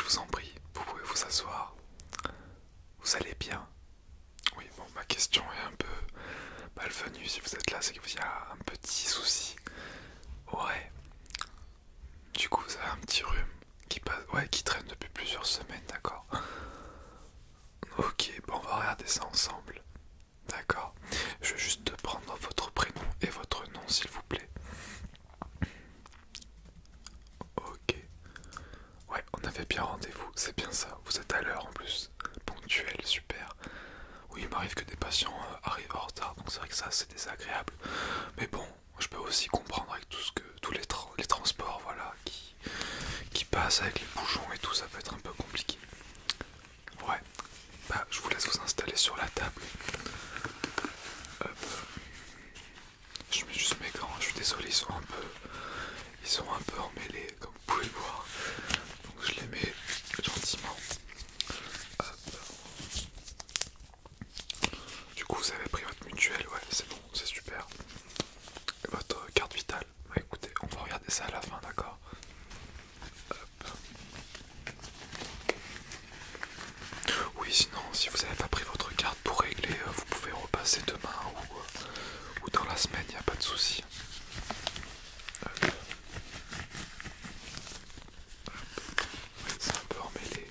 vous en prie, vous pouvez vous asseoir. Vous allez bien? Oui, bon, ma question est un peu malvenue. Si vous êtes là, c'est qu'il y a un petit souci. Ouais. Du coup, vous avez un petit rhume qui passe, ouais, qui traîne depuis plusieurs semaines, d'accord? Ok, bon, on va regarder ça ensemble. D'accord. Je vais juste prendre votre prénom et votre nom, s'il vous plaît. Ok. Ouais, on avait bien rendez-vous, c'est bien ça. Vous êtes à l'heure en plus. Ponctuel, super. Oui, il m'arrive que des patients arrivent en retard, donc c'est vrai que ça c'est désagréable. Mais bon, je peux aussi comprendre avec tout ce que tous les transports, voilà, qui passent avec les bouchons et tout, ça peut être un peu compliqué. Ouais. Bah, je vous laisse vous installer sur la table. Hop. Je mets juste mes gants, je suis désolé, ils sont un peu emmêlés, comme vous pouvez le voir. Donc je les mets gentiment. Hop. Du coup, vous avez pris votre mutuelle, ouais, c'est bon, c'est super. Et votre carte vitale. Bah écoutez, on va regarder ça à la fin, d'accord? Hop. Oui, sinon, si vous n'avez pas pris votre carte pour régler, vous pouvez repasser demain ou dans la semaine, il n'y a pas de souci. Hop. Ouais, c'est un peu emmêlé.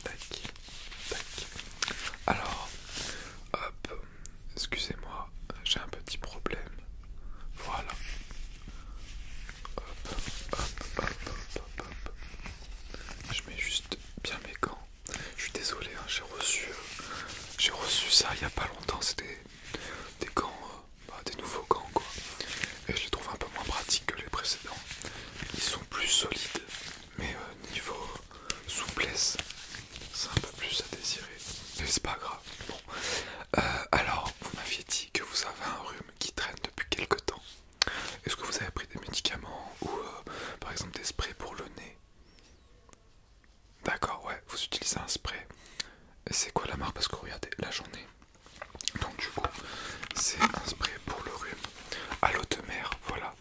Tac, tac. Alors, hop, excusez-moi, j'ai un petit problème. Voilà. Hop, hop, hop, hop, hop, hop. Je mets juste bien mes gants. Je suis désolé, hein, j'ai reçu ça il y a pas longtemps. C'était des gants, des nouveaux gants quoi. Et je les trouve un peu moins pratiques que les précédents. Ils sont plus solides, mais niveau souplesse, c'est un peu plus à désirer. Mais c'est pas grave. Bon. Alors, vous m'aviez dit que vous avez un rhume qui traîne depuis quelque temps. Est-ce que vous avez pris des médicaments ou par exemple des sprays pour le nez? D'accord, ouais, vous utilisez un spray. C'est quoi la marque? Parce que regardez, là j'en ai. Donc du coup, c'est un spray pour le rhume à l'eau de mer, voilà.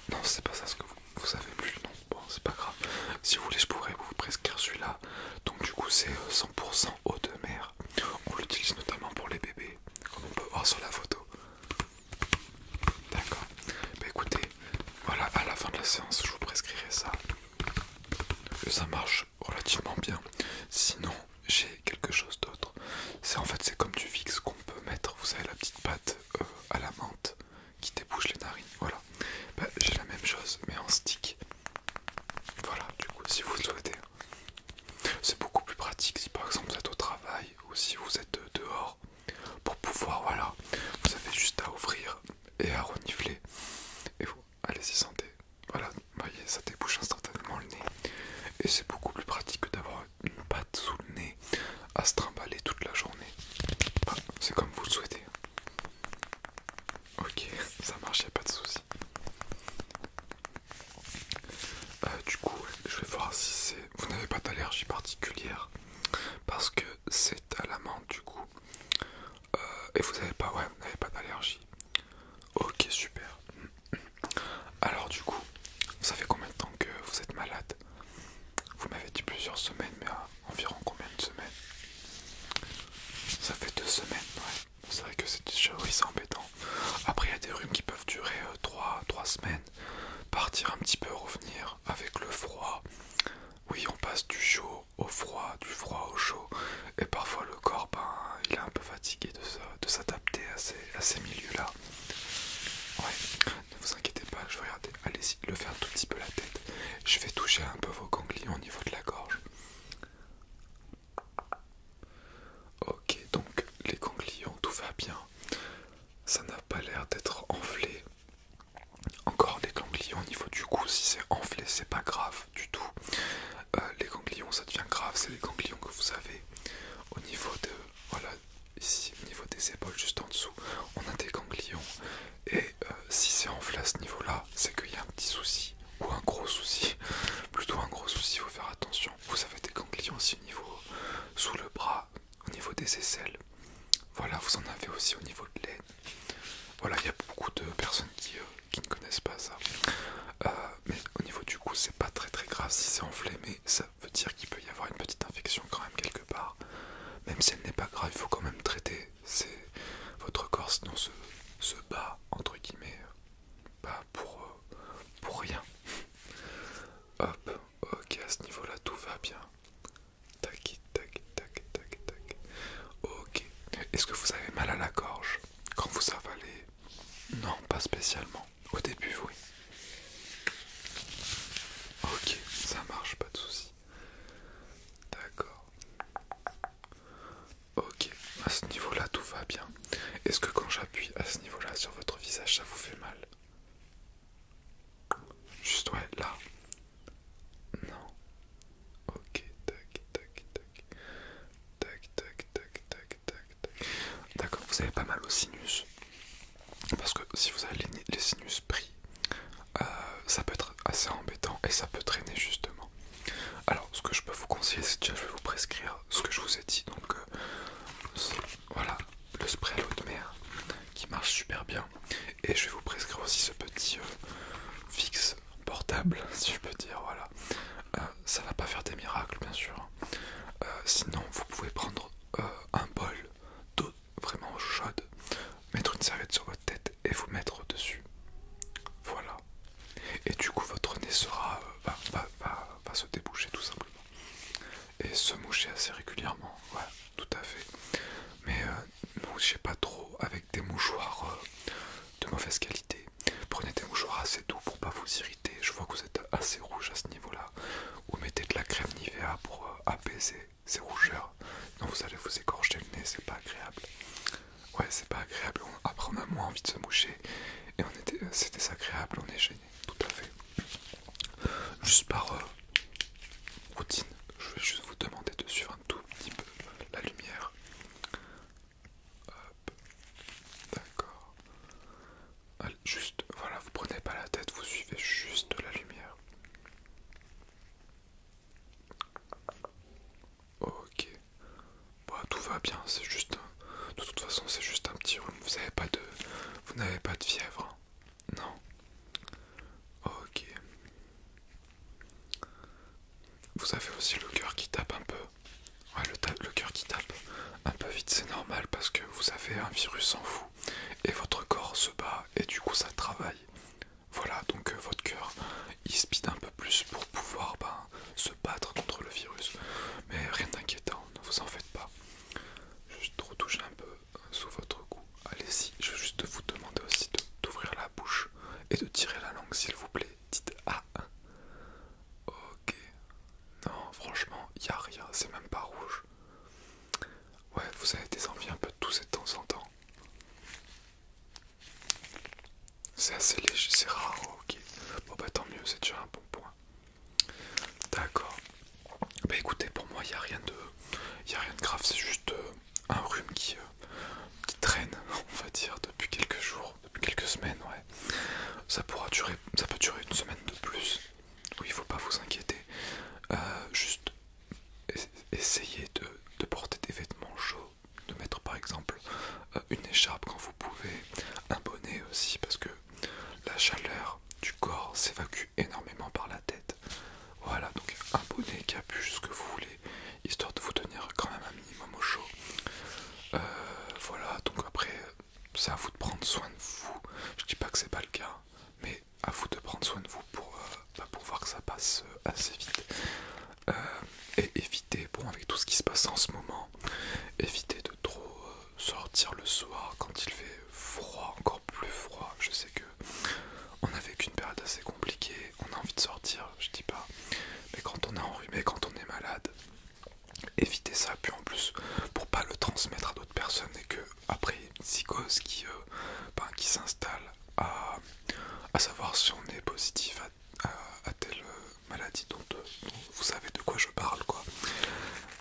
Non, c'est pas ça ce que vous savez plus le nom. Bon, c'est pas grave. Si vous voulez, je pourrais vous prescrire celui-là. Donc du coup, c'est 100% eau de mer. On l'utilise notamment pour les bébés, comme on peut voir sur la photo. D'accord. Bah écoutez, voilà, à la fin de la séance, je vous prescrirai ça. Et ça marche relativement bien. Sinon, j'ai quelque chose d'autre. C'est en fait, c'est comme du Vicks qu'on peut mettre, vous savez, la petite pâte à la menthe qui débouche les narines. Voilà. Bah, j'ai la même chose, mais en stick. Voilà, du coup, si vous le souhaitez. C'est beaucoup plus pratique si par exemple vous êtes au travail ou si vous êtes dehors. Pour pouvoir, voilà, vous avez juste à ouvrir et à renifler. Et vous, allez-y, sentez. Voilà, vous voyez, ça débouche instantanément le nez. Et c'est beaucoup plus pratique que d'avoir une pâte sous le nez à se trimballer toute la journée. Enfin, c'est comme vous le souhaitez. Ok, ça marche, y a pas de souci. Du coup, ouais, je vais voir si c'est. Vous n'avez pas d'allergie particulière parce que c'est à la menthe du coup. Et vous n'avez pas, ouais, vous n'avez pas d'allergie. Ok, super. Alors du coup, ça fait combien de temps que vous êtes malade? Vous m'avez dit plusieurs semaines, mais environ combien de semaines? Ça fait 2 semaines, ouais. C'est vrai que c'est déjà, oui, c'est embêtant. Après, il y a des rhumes qui peuvent durer 3 semaines, partir un petit peu, revenir avec le froid. Oui, on passe du chaud au froid, du froid au chaud, et parfois le corps, ben, il est un peu fatigué de s'adapter à ces milieux-là. Ouais, ne vous inquiétez pas, je vais regarder. Allez-y, levez un tout petit peu la tête. Je vais toucher un peu vos ganglions au niveau de la gorge. Ok, donc les ganglions, tout va bien. Ça n'a pas l'air d'être enflé. Encore les ganglions au niveau du cou, si c'est enflé, c'est pas grave du tout. Les ganglions, ça devient grave, c'est les ganglions que vous avez au niveau de, voilà, ici, au niveau des épaules, juste en dessous, on a des ganglions. Et si c'est enflé à ce niveau-là, c'est qu'il y a un petit souci, ou un gros souci. Plutôt un gros souci, il faut faire attention. Vous avez des ganglions aussi au niveau, sous le bras, au niveau des aisselles. Voilà, vous en avez aussi au niveau de l'aine. Voilà, il y a beaucoup de personnes qui ne connaissent pas ça. Mais au niveau du cou, c'est pas très très vous avez pas mal au sinus. Parce que si vous avez les sinus pris, ça peut être assez embêtant et ça peut traîner justement. Alors ce que je peux vous conseiller, c'est déjà je vais vous prescrire ce que je vous ai dit. Donc voilà, le spray à l'eau de mer qui marche super bien. Et je vais vous prescrire aussi ce petit fixe portable, si je peux dire, voilà. Ça va pas faire des miracles bien sûr. Sinon vous pouvez prendre un bol d'eau vraiment chaude, mettre une serviette sur votre tête et vous mettre dessus. Voilà. Et du coup votre nez sera va se déboucher tout simplement. Et se moucher assez régulièrement. Voilà, tout à fait. Mais ne mouchez pas trop avec des mouchoirs de mauvaise qualité. Prenez des mouchoirs assez doux pour pas vous irriter. Je vois que vous êtes assez rouge à ce niveau-là. Ou mettez de la crème Nivea pour apaiser ces rougeurs. Non, vous allez vous écorcher le nez, c'est pas agréable. Ouais, c'est pas agréable. Après, on a moins envie de se moucher. Et c'est désagréable, on est gêné. Tout à fait. Juste par routine, je vais juste vous demander de suivre un tout petit peu la lumière. Hop, d'accord. Allez, juste, voilà, vous prenez pas la tête, vous suivez juste la lumière. Ok. Bon, tout va bien, c'est juste de toute façon c'est juste un petit rhume. Vous n'avez pas de fièvre? Non. Ok. Vous avez aussi le cœur qui tape un peu. Ouais, le cœur qui tape un peu vite, c'est normal parce que vous avez un virus en vous et votre corps se bat et du coup ça travaille. Voilà, donc votre cœur il speed un peu plus pour pouvoir se battre contre le virus. Mais rien d'inquiétant, ne vous en faites pas. Je vais juste retoucher un peu sous votre cou. Allez-y, je vais juste vous demander aussi d'ouvrir la bouche et de tirer la langue s'il vous plaît. Dites ah. Ok. Non, franchement, il n'y a rien, c'est même pas rouge. Ouais, vous avez des envies un peu de tousser de temps en temps. C'est assez léger, c'est rare, ok. Bon bah tant mieux, c'est déjà un bon point. D'accord. Bah écoutez, pour moi, il n'y a rien de grave, c'est juste un rhume qui traîne, on va dire, depuis quelques jours, depuis quelques semaines, ouais. Ça peut durer une semaine de plus. Oui, il faut pas vous inquiéter. Juste essayez de porter des vêtements chauds, de mettre par exemple une écharpe quand vous pouvez, un bonnet aussi parce que la chaleur du corps s'évacue énormément par la tête. Voilà, donc un bonnet, capuche, ce que vous voulez, histoire de vous tenir quand même un minimum au chaud. Voilà, donc après c'est à vous de prendre soin de vous. Je dis pas que c'est pas le cas, mais à vous de prendre soin de vous pour voir que ça passe assez vite. Et évitez, bon, avec tout ce qui se passe en ce moment, évitez de trop sortir le soir quand il fait froid, encore plus froid. Je sais que on a vécu une période assez compliquée, on a envie de sortir, je dis pas, mais quand on est enrhumé, quand on est malade, évitez ça. Puis en plus, pour pas le transmettre à d'autres personnes et que après une psychose qui s'installe à savoir si on est positif à telle maladie dont vous savez de quoi je parle, quoi.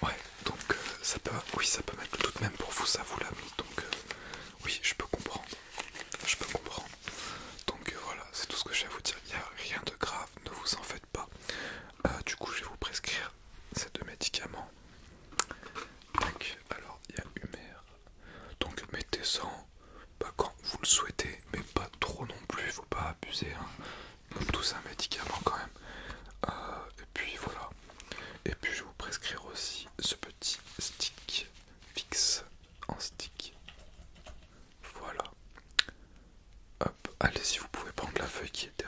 Ouais, donc ça peut mettre le doute même pour vous, ça vous l'a mis, donc oui, je peux comprendre, donc voilà, c'est tout ce que j'ai à vous dire. Il n'y a rien de grave, ne vous en faites pas. Du coup je vais vous prescrire ces deux médicaments. Donc alors il y a Humer, donc mettez-en quand vous le souhaitez, mais pas trop non plus, faut pas abuser, hein. Comme tout c'est un médicament quand même. Et puis voilà. Et puis je vais vous prescrire aussi ce petit stick fixe en stick. Voilà. Hop, allez-y, vous pouvez prendre la feuille qui est